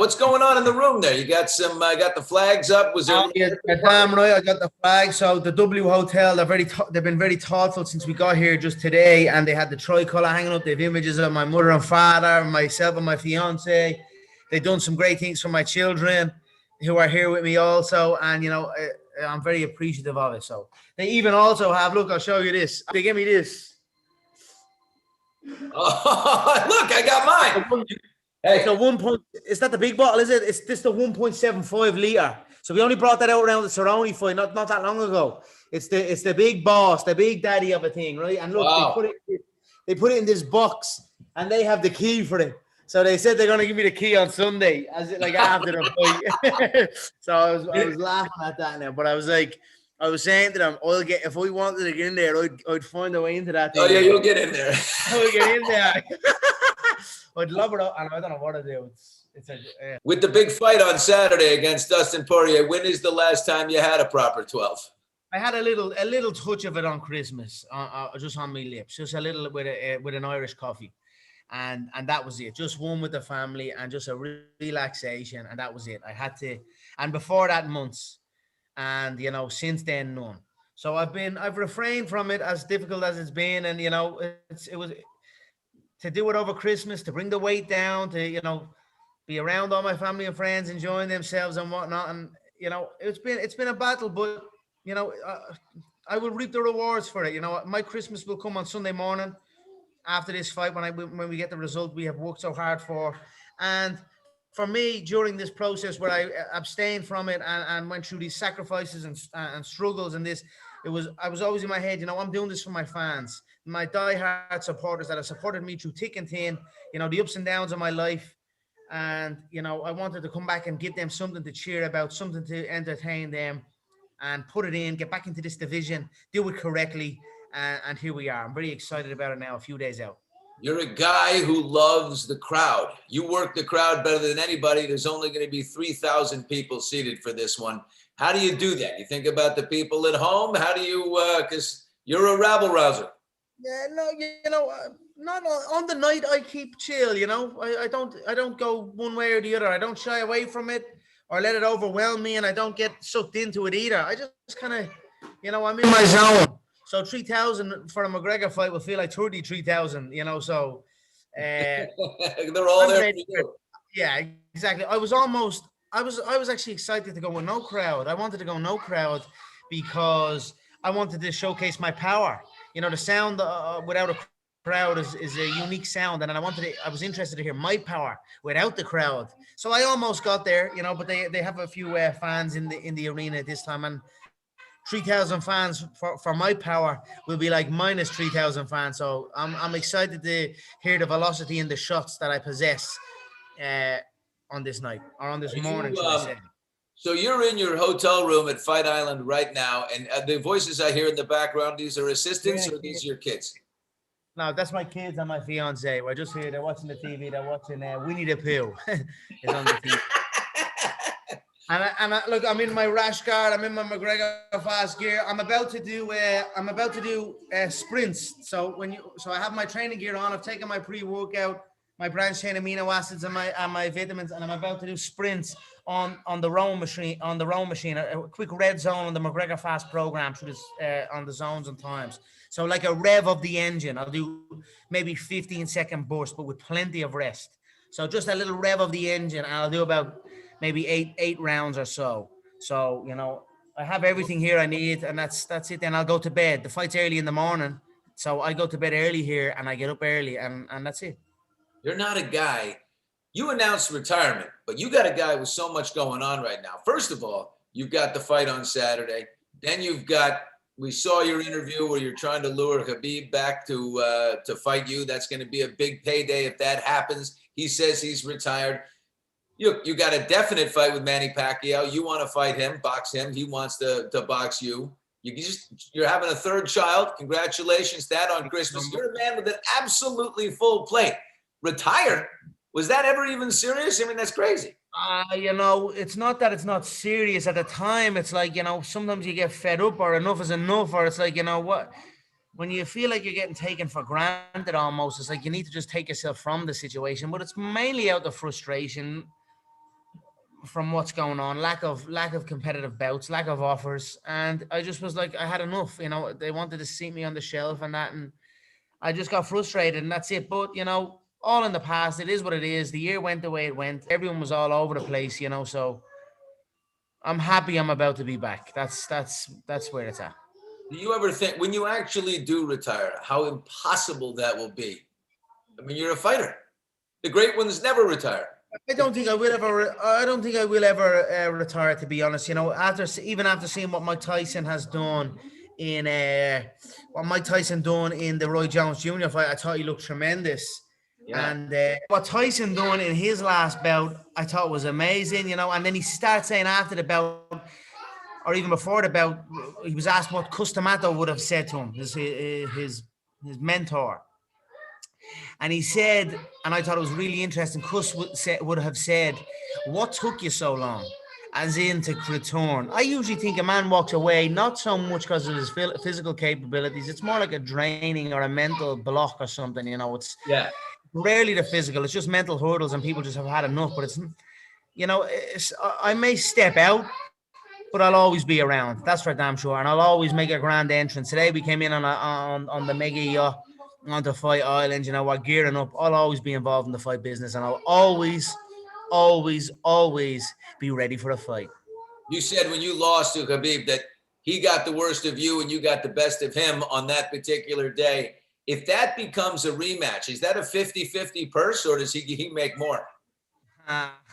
What's going on in the room there? You got some, got the flags up. Was there? Yeah, damn right. I got the flag. So the W Hotel, they've been very thoughtful since we got here just today, and they had the tricolor hanging up. They have images of my mother and father, myself and my fiance. They've done some great things for my children, who are here with me also, and I'm very appreciative of it. So they even also have. Look, I'll show you this. They give me this. Oh, look, I got mine. Hey. So is that the big bottle, is it? It's this the 1.75 liter. So we only brought that out around the Cerrone fight not that long ago. It's the big boss, the big daddy of a thing, right? And look, wow. they put it in this box, and they have the key for it. So they said they're gonna give me the key on Sunday, after the fight. So I was laughing at that now, but I was saying to them, if I wanted to get in there, I'd find a way into that thing. Oh yeah, you'll get in there. I'll get in there. I'd love it, and I don't know what to do. With the big fight on Saturday against Dustin Poirier, when is the last time you had a proper 12? I had a little touch of it on Christmas, just on my lips, just a little with an Irish coffee, and that was it. Just one with the family and just a relaxation, and that was it. I had to, and before that months, and since then none. So I've refrained from it, as difficult as it's been, and it was. To do it over Christmas, to bring the weight down, to be around all my family and friends, enjoying themselves and whatnot, and it's been a battle, but I will reap the rewards for it. My Christmas will come on Sunday morning after this fight when we get the result we have worked so hard for, and for me during this process where I abstained from it and went through these sacrifices and struggles and this. I was always in my head, I'm doing this for my fans, my diehard supporters that have supported me through thick and thin, the ups and downs of my life. And, I wanted to come back and give them something to cheer about, something to entertain them and put it in, get back into this division, do it correctly. And here we are. I'm very excited about it now, a few days out. You're a guy who loves the crowd. You work the crowd better than anybody. There's only going to be 3,000 people seated for this one. How do you do that? You think about the people at home? How do you, because you're a rabble-rouser. Yeah, no, not on the night I keep chill, I don't go one way or the other. I don't shy away from it or let it overwhelm me, and I don't get sucked into it either. I just kind of, I'm in my zone. So 3,000 for a McGregor fight will feel like 33,000, so. They're all there for you. Yeah, exactly. I was actually excited to go with no crowd. I wanted to go no crowd because I wanted to showcase my power. The sound without a crowd is a unique sound, and I was interested to hear my power without the crowd. So I almost got there, but they have a few fans in the arena at this time, and 3,000 fans for my power will be like minus 3,000 fans. So I'm excited to hear the velocity and the shots that I possess on this night or on this morning, should I say. So you're in your hotel room at Fight Island right now, and the voices I hear in the background, these are assistants or these are your kids? No, that's my kids and my fiance. We're just here. They're watching the TV. They're watching Winnie the Pooh. It's on the TV. And look, I'm in my rash guard. I'm in my McGregor fast gear. I'm about to do sprints. So I have my training gear on. I've taken my pre-workout, my branched chain amino acids, and my vitamins, and I'm about to do sprints on the rowing machine. A quick red zone on the McGregor Fast program through this on the zones and times. So like a rev of the engine. I'll do maybe 15-second burst, but with plenty of rest. So just a little rev of the engine, and I'll do about maybe eight rounds or so. So, I have everything here I need, and that's it. Then I'll go to bed. The fight's early in the morning, so I go to bed early here, and I get up early, and that's it. You're not a guy. You announced retirement, but you got a guy with so much going on right now. First of all, you've got the fight on Saturday. Then we saw your interview where you're trying to lure Khabib back to fight you. That's going to be a big payday if that happens. He says he's retired. You got a definite fight with Manny Pacquiao. You want to fight him, box him. He wants to box you. You're having a third child. Congratulations, that on Christmas. You're a man with an absolutely full plate. Retired? Was that ever even serious? I mean, that's crazy. It's not that it's not serious at the time. It's like, sometimes you get fed up or enough is enough, or it's like, what? When you feel like you're getting taken for granted almost, it's like you need to just take yourself from the situation. But it's mainly out of frustration. from what's going on, lack of competitive bouts, lack of offers, and I just was like, I had enough. They wanted to see me on the shelf and that, and I just got frustrated, and that's it. But all in the past. It is what it is. The year went the way it went. Everyone was all over the place. So I'm happy I'm about to be back. That's where it's at. Do you ever think when you actually do retire, how impossible that will be? I mean, you're a fighter. The great ones never retire. I don't think I will ever. I don't think I will ever retire. To be honest, even after seeing what Mike Tyson has done in what Mike Tyson done in the Roy Jones Jr. fight, I thought he looked tremendous. Yeah. And what Tyson done in his last bout, I thought was amazing. And then he started saying after the bout, or even before the bout, he was asked what Custamato would have said to him, his mentor. And he said, and I thought it was really interesting, Kuss would have said, what took you so long? As in to return. I usually think a man walks away, not so much because of his physical capabilities. It's more like a draining or a mental block or something. It's rarely the physical. It's just mental hurdles and people just have had enough. But I may step out, but I'll always be around. That's for damn sure. And I'll always make a grand entrance. Today we came in on the mega yacht onto Fight Island. We're gearing up. I'll always be involved in the fight business, and I'll always, always, always be ready for a fight. You said when you lost to Khabib that he got the worst of you and you got the best of him on that particular day. If that becomes a rematch, is that a 50-50 purse, or does he make more? I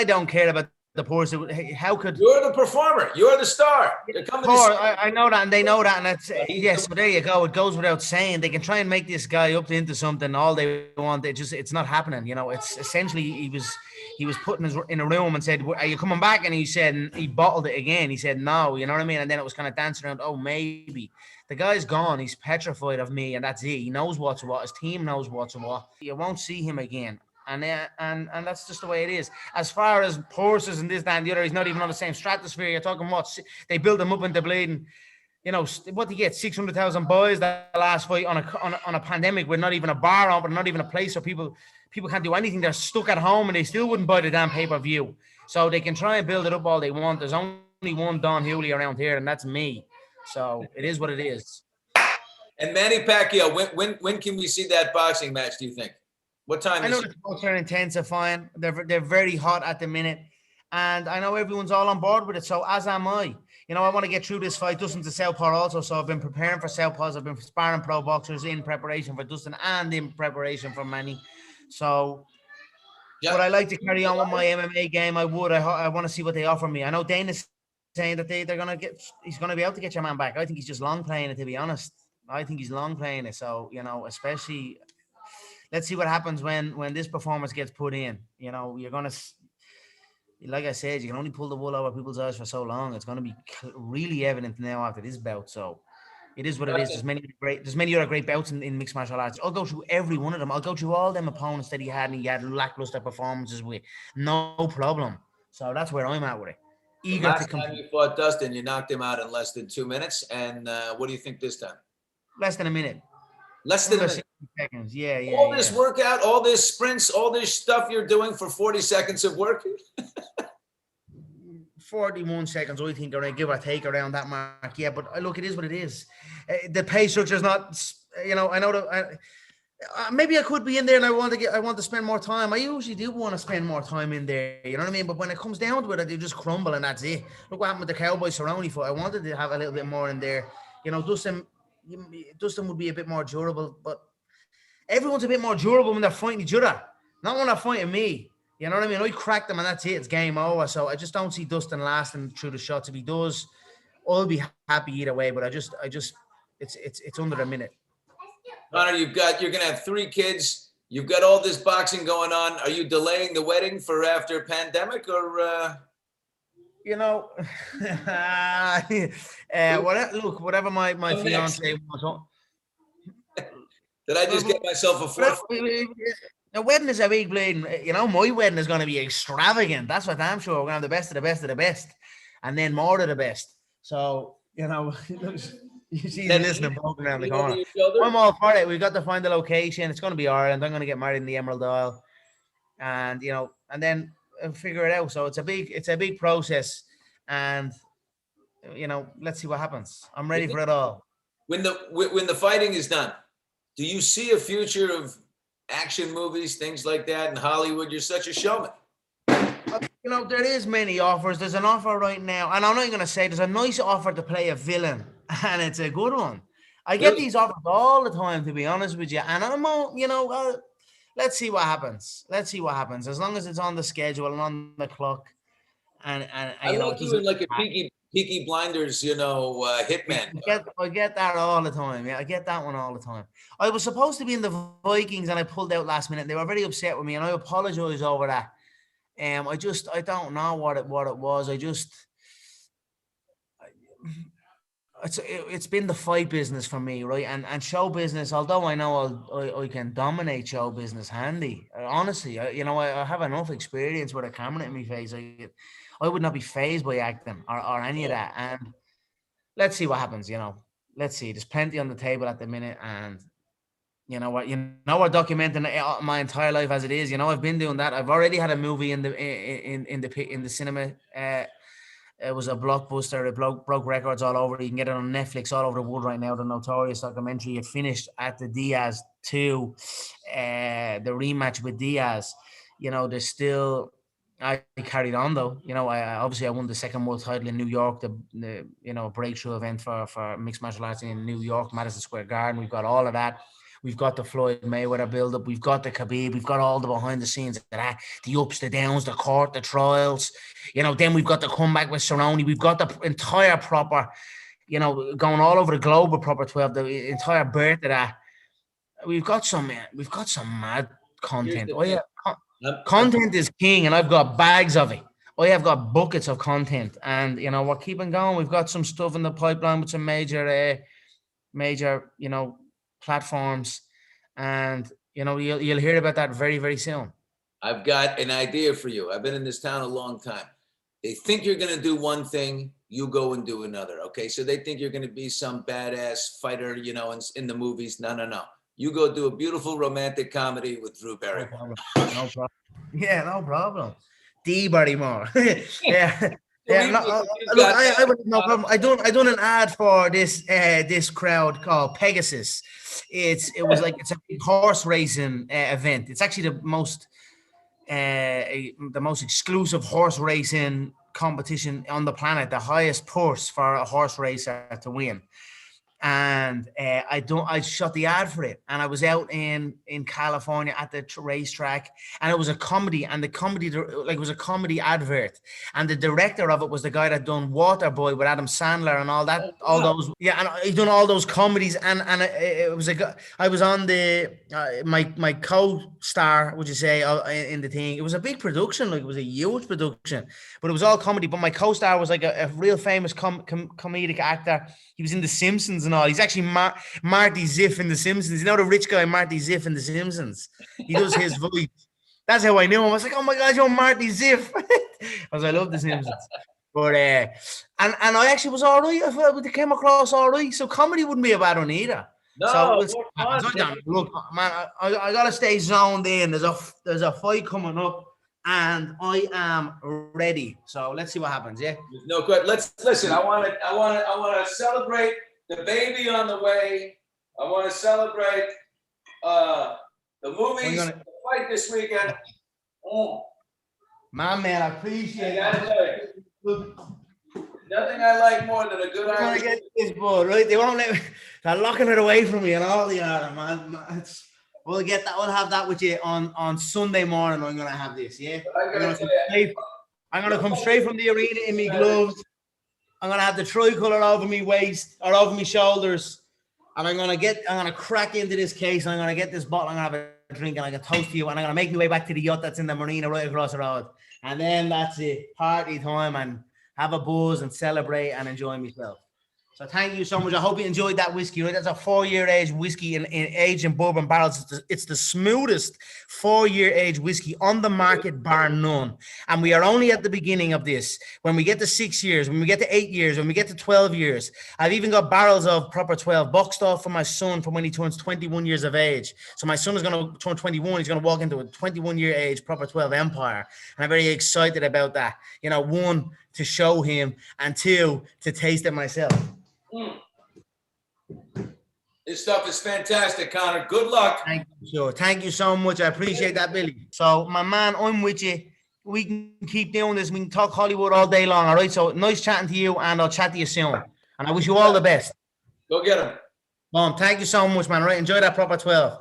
don't care about the person. How could you're the performer? You're the star. They're coming. I know that, and they know that, and that's So there you go. It goes without saying. They can try and make this guy up into something all they want. It's not happening. It's essentially he was put in a room and said, "Are you coming back?" And he said he bottled it again. He said no. You know what I mean? And then it was kind of dancing around. Oh, maybe. The guy's gone. He's petrified of me, and that's it. He knows what's what. His team knows what's what. You won't see him again. And that's just the way it is. As far as purses and this, that, and the other, he's not even on the same stratosphere. You're talking what? They build him up into bleeding. What they get? 600,000 boys that last fight on a pandemic with not even a bar on, but not even a place where people can't do anything. They're stuck at home and they still wouldn't buy the damn pay-per-view. So they can try and build it up all they want. There's only one Don Hewley around here, and that's me. So it is what it is. And Manny Pacquiao, when can we see that boxing match, do you think? What time I know the talks are intensifying. They're very hot at the minute. And I know everyone's all on board with it. So as am I. I want to get through this fight. Dustin's a southpaw also. So I've been preparing for southpaws. I've been sparring pro boxers in preparation for Dustin and in preparation for Manny. So would I like to carry on with my MMA game? I would. I want to see what they offer me. I know Dana's saying that he's going to be able to get your man back. I think he's just long playing it, to be honest. I think he's long playing it. So, especially... Let's see what happens when this performance gets put in. You're going to, like I said, you can only pull the wool over people's eyes for so long. It's going to be really evident now after this bout. So it is what it is. There's many other great bouts in mixed martial arts. I'll go through every one of them. I'll go through all them opponents that he had lackluster performances with. No problem. So that's where I'm at with it. Eager to compete. Last time you fought Dustin, you knocked him out in less than 2 minutes. And what do you think this time? Less than a minute. Less than a minute. Seconds. Yeah. All this workout, all this sprints, all this stuff you're doing for 40 seconds of work. 41 seconds, I think, or give or take around that mark. Yeah, but look, it is what it is. The pay structure is not. I know that. Maybe I could be in there, and I want to spend more time. I usually do want to spend more time in there. You know what I mean? But when it comes down to it, they just crumble, and that's it. Look what happened with the Cowboy Cerrone fight. I wanted to have a little bit more in there. Dustin would be a bit more durable, but everyone's a bit more durable when they're fighting each other, not when they're fighting me. You know what I mean? I cracked them and that's it. It's game over. So I just don't see Dustin lasting through the shots. If he does, I'll be happy either way. But it's under a minute. Conor, you're going to have 3 kids. You've got all this boxing going on. Are you delaying the wedding for after pandemic or? Whatever my fiance wants. Did I just get myself a fourth? The wedding is a big bleeding. My wedding is going to be extravagant. That's what I'm sure. We're going to have the best of the best of the best, and then more of the best. So you see the listening around the corner. I'm all for it. We've got to find the location. It's going to be Ireland. I'm going to get married in the Emerald Isle. and and then figure it out. So it's a big process, and let's see what happens. I'm ready for it all. When the fighting is done, do you see a future of action movies, things like that in Hollywood? You're such a showman. There is many offers. There's an offer right now, and I'm not going to say there's a nice offer to play a villain, and it's a good one. I get Really? these offers all the time, to be honest with you, and I'm all, let's see what happens. Let's see what happens. As long as it's on the schedule and on the clock, and I it like you doesn't. in like a Peaky Blinders, hitman. I get that all the time. Yeah, I get that one all the time. I was supposed to be in the Vikings, and I pulled out last minute. They were very upset with me, and I apologize over that. I don't know what it was. It's been the fight business for me, right? And show business. Although I know I can dominate show business handy. Honestly, I have enough experience with a camera in my face. I would not be phased by acting or any of that. And let's see what happens. Let's see. There's plenty on the table at the minute, and we're documenting my entire life as it is. I've been doing that. I've already had a movie in the cinema. It was a blockbuster. It broke records all over. You can get it on Netflix all over the world right now. The Notorious documentary. It finished at the Diaz 2, the rematch with Diaz. There's still. I carried on though. I won the second world title in New York. The breakthrough event for mixed martial arts in New York, Madison Square Garden. We've got all of that. We've got the Floyd Mayweather build-up. We've got the Khabib. We've got all the behind the scenes of that, the ups, the downs, the court, the trials. Then we've got the comeback with Cerrone. We've got the entire proper, going all over the globe with proper 12, the entire birth of that. We've got some mad content. Oh yeah, content is king, and I've got bags of it. I have got buckets of content, and we're keeping going. We've got some stuff in the pipeline with some major platforms, and you'll hear about that very, very soon. I've got an idea for you. I've been in this town a long time. They think you're going to do one thing, you go and do another. Okay, so they think you're going to be some badass fighter, in the movies. No. You go do a beautiful romantic comedy with Drew Barrymore. No problem. Yeah, no problem. D Barrymore. Yeah. Yeah, look, I would no problem. I done an ad for this crowd called Pegasus. It's a big horse racing event. It's actually the most exclusive horse racing competition on the planet. The highest purse for a horse racer to win. And I shot the ad for it, and I was out in California at the racetrack, and it was a comedy, and it was a comedy advert, and the director of it was the guy that done Waterboy with Adam Sandler and all that, all those, yeah, and he done all those comedies, and it was I was on the my co-star, would you say, in the thing. It was a big production, it was a huge production, but it was all comedy. But my co-star was like a real famous comedic actor. He was in The Simpsons and all. He's actually Marty Ziff in The Simpsons. The rich guy Marty Ziff in The Simpsons. He does his voice. That's how I knew him. I was like, oh my God, you're Marty Ziff. I love The Simpsons. But and I actually was all right. I felt it came across all right. So comedy wouldn't be a bad one either. No, so look, man, I gotta stay zoned in. There's a fight coming up, and I am ready. So let's see what happens. Yeah. No, good. Let's listen. I want to celebrate the baby on the way. I want to celebrate the movies, the fight this weekend. My man, I appreciate it. Nothing I like more than a good idea. I get this ball, right? They won't let me. They're locking it away from me and all the other, man. We'll get that. We'll have that with you on Sunday morning. I'm gonna have this, yeah. I'm gonna come straight from the arena in my gloves. I'm gonna have the tricolor over my waist or over my shoulders, and I'm gonna crack into this case. And I'm gonna get this bottle. I'm gonna have a drink, and I'm gonna toast to you. And I'm gonna make my way back to the yacht that's in the marina right across the road. And then that's it, party time, and have a buzz and celebrate and enjoy myself. So thank you so much. I hope you enjoyed that whiskey. Right, that's a 4-year age whiskey in aged in bourbon barrels. It's the smoothest 4-year age whiskey on the market, bar none. And we are only at the beginning of this. When we get to 6 years, when we get to 8 years, when we get to 12 years, I've even got barrels of proper 12 boxed off for my son from when he turns 21 years of age. So my son is going to turn 21. He's going to walk into a 21-year age proper 12 empire, and I'm very excited about that. You know, one, to show him, and two, to taste it myself. This stuff is fantastic, Conor. Good luck. Thank you, sure. Thank you so much. I appreciate that, Billy. So, my man, I'm with you. We can keep doing this. We can talk Hollywood all day long. All right. So, nice chatting to you, and I'll chat to you soon. And I wish you all the best. Go get him. Thank you so much, man. All right. Enjoy that proper 12.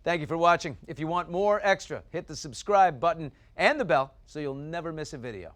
Thank you for watching. If you want more extra, hit the subscribe button and the bell so you'll never miss a video.